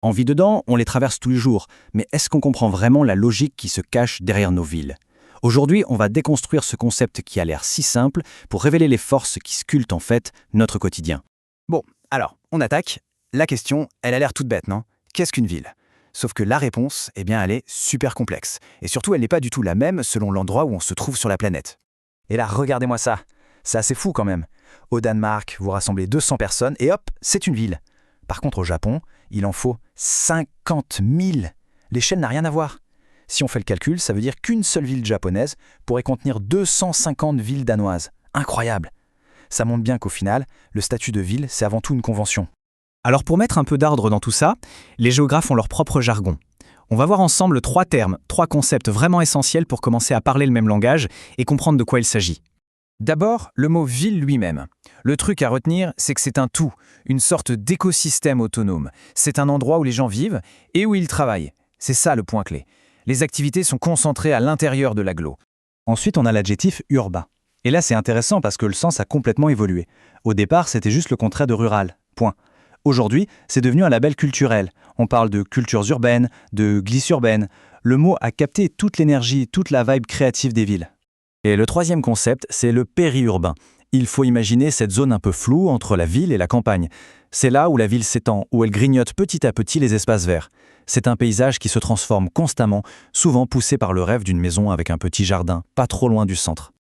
On vit dedans, on les traverse tous les jours, mais est-ce qu'on comprend vraiment la logique qui se cache derrière nos villes? Aujourd'hui, on va déconstruire ce concept qui a l'air si simple pour révéler les forces qui sculptent en fait notre quotidien. Bon, alors, on attaque. La question, elle a l'air toute bête, non? Qu'est-ce qu'une ville? Sauf que la réponse, eh bien, elle est super complexe. Et surtout, elle n'est pas du tout la même selon l'endroit où on se trouve sur la planète. Et là, regardez-moi ça. C'est assez fou quand même. Au Danemark, vous rassemblez 200 personnes et hop, c'est une ville. Par contre, au Japon, il en faut 50 000. L'échelle n'a rien à voir. Si on fait le calcul, ça veut dire qu'une seule ville japonaise pourrait contenir 250 villes danoises. Incroyable! Ça montre bien qu'au final, le statut de ville, c'est avant tout une convention. Alors pour mettre un peu d'ordre dans tout ça, les géographes ont leur propre jargon. On va voir ensemble 3 termes, 3 concepts vraiment essentiels pour commencer à parler le même langage et comprendre de quoi il s'agit. D'abord, le mot ville lui-même. Le truc à retenir, c'est que c'est un tout, une sorte d'écosystème autonome. C'est un endroit où les gens vivent et où ils travaillent. C'est ça le point clé. Les activités sont concentrées à l'intérieur de l'agglo. Ensuite, on a l'adjectif urbain. Et là, c'est intéressant parce que le sens a complètement évolué. Au départ, c'était juste le contraire de rural. Point. Aujourd'hui, c'est devenu un label culturel. On parle de cultures urbaines, de glisse urbaine. Le mot a capté toute l'énergie, toute la vibe créative des villes. Et le troisième concept, c'est le périurbain. Il faut imaginer cette zone un peu floue entre la ville et la campagne. C'est là où la ville s'étend, où elle grignote petit à petit les espaces verts. C'est un paysage qui se transforme constamment, souvent poussé par le rêve d'une maison avec un petit jardin, pas trop loin du centre.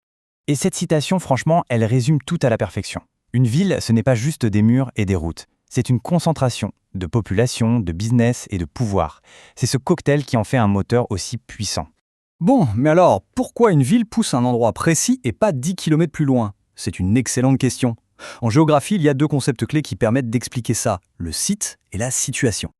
Et cette citation, franchement, elle résume tout à la perfection. Une ville, ce n'est pas juste des murs et des routes. C'est une concentration de population, de business et de pouvoir. C'est ce cocktail qui en fait un moteur aussi puissant. Bon, mais alors, pourquoi une ville pousse à un endroit précis et pas 10 km plus loin? C'est une excellente question. En géographie, il y a 2 concepts clés qui permettent d'expliquer ça, le site et la situation.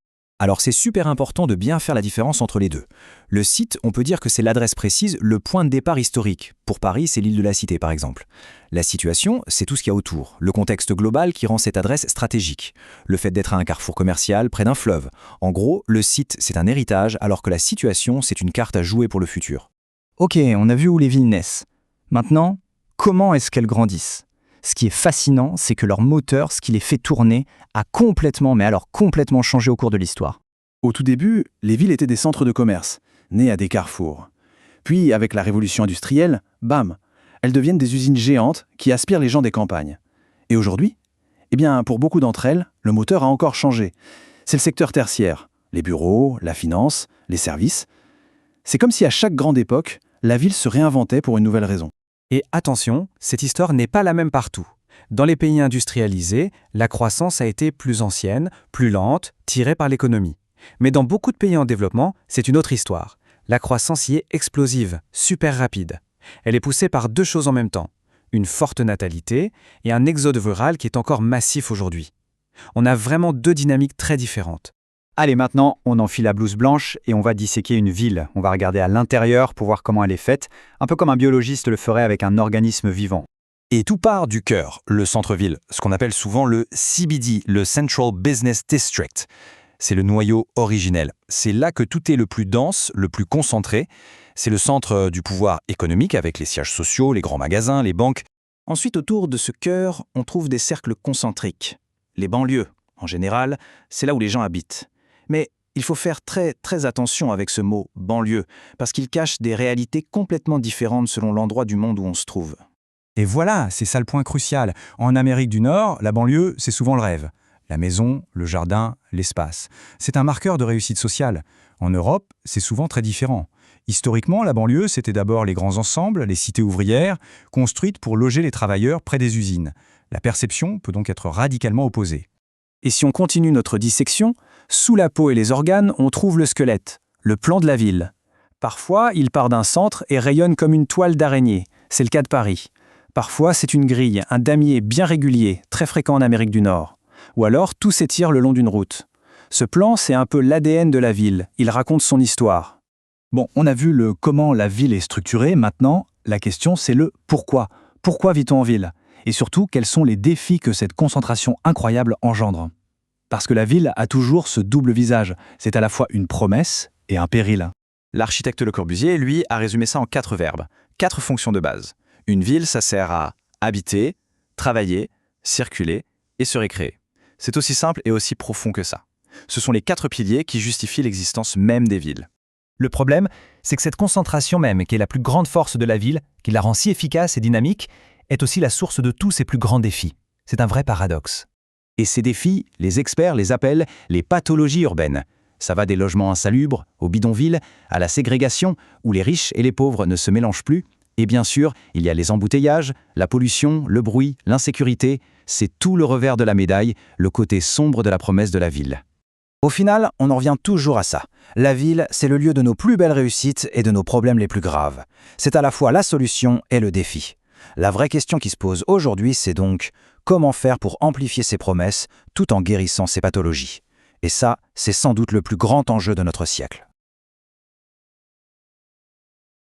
Alors c'est super important de bien faire la différence entre les deux. Le site, on peut dire que c'est l'adresse précise, le point de départ historique. Pour Paris, c'est l'île de la Cité par exemple. La situation, c'est tout ce qu'il y a autour, le contexte global qui rend cette adresse stratégique. Le fait d'être à un carrefour commercial près d'un fleuve. En gros, le site, c'est un héritage, alors que la situation, c'est une carte à jouer pour le futur. Ok, on a vu où les villes naissent. Maintenant, comment est-ce qu'elles grandissent? Ce qui est fascinant, c'est que leur moteur, ce qui les fait tourner, a complètement, mais alors complètement changé au cours de l'histoire. Au tout début, les villes étaient des centres de commerce, nés à des carrefours. Puis, avec la révolution industrielle, bam, elles deviennent des usines géantes qui aspirent les gens des campagnes. Et aujourd'hui, eh bien, pour beaucoup d'entre elles, le moteur a encore changé. C'est le secteur tertiaire, les bureaux, la finance, les services. C'est comme si à chaque grande époque, la ville se réinventait pour une nouvelle raison. Et attention, cette histoire n'est pas la même partout. Dans les pays industrialisés, la croissance a été plus ancienne, plus lente, tirée par l'économie. Mais dans beaucoup de pays en développement, c'est une autre histoire. La croissance y est explosive, super rapide. Elle est poussée par 2 choses en même temps. Une forte natalité et un exode rural qui est encore massif aujourd'hui. On a vraiment 2 dynamiques très différentes. Allez, maintenant, on enfile la blouse blanche et on va disséquer une ville. On va regarder à l'intérieur pour voir comment elle est faite, un peu comme un biologiste le ferait avec un organisme vivant. Et tout part du cœur, le centre-ville, ce qu'on appelle souvent le CBD, le Central Business District. C'est le noyau originel. C'est là que tout est le plus dense, le plus concentré. C'est le centre du pouvoir économique avec les sièges sociaux, les grands magasins, les banques. Ensuite, autour de ce cœur, on trouve des cercles concentriques. Les banlieues, en général, c'est là où les gens habitent. Mais il faut faire très attention avec ce mot « banlieue » parce qu'il cache des réalités complètement différentes selon l'endroit du monde où on se trouve. Et voilà, c'est ça le point crucial. En Amérique du Nord, la banlieue, c'est souvent le rêve. La maison, le jardin, l'espace. C'est un marqueur de réussite sociale. En Europe, c'est souvent très différent. Historiquement, la banlieue, c'était d'abord les grands ensembles, les cités ouvrières, construites pour loger les travailleurs près des usines. La perception peut donc être radicalement opposée. Et si on continue notre dissection, sous la peau et les organes, on trouve le squelette, le plan de la ville. Parfois, il part d'un centre et rayonne comme une toile d'araignée. C'est le cas de Paris. Parfois, c'est une grille, un damier bien régulier, très fréquent en Amérique du Nord. Ou alors, tout s'étire le long d'une route. Ce plan, c'est un peu l'ADN de la ville. Il raconte son histoire. Bon, on a vu le comment la ville est structurée. Maintenant, la question, c'est le pourquoi. Pourquoi vit-on en ville? Et surtout, quels sont les défis que cette concentration incroyable engendre? Parce que la ville a toujours ce double visage. C'est à la fois une promesse et un péril. L'architecte Le Corbusier, lui, a résumé ça en 4 verbes, 4 fonctions de base. Une ville, ça sert à habiter, travailler, circuler et se récréer. C'est aussi simple et aussi profond que ça. Ce sont les 4 piliers qui justifient l'existence même des villes. Le problème, c'est que cette concentration même, qui est la plus grande force de la ville, qui la rend si efficace et dynamique, est aussi la source de tous ses plus grands défis. C'est un vrai paradoxe. Et ces défis, les experts les appellent les pathologies urbaines. Ça va des logements insalubres, aux bidonvilles, à la ségrégation, où les riches et les pauvres ne se mélangent plus. Et bien sûr, il y a les embouteillages, la pollution, le bruit, l'insécurité. C'est tout le revers de la médaille, le côté sombre de la promesse de la ville. Au final, on en revient toujours à ça. La ville, c'est le lieu de nos plus belles réussites et de nos problèmes les plus graves. C'est à la fois la solution et le défi. La vraie question qui se pose aujourd'hui, c'est donc comment faire pour amplifier ces promesses tout en guérissant ces pathologies. Et ça, c'est sans doute le plus grand enjeu de notre siècle.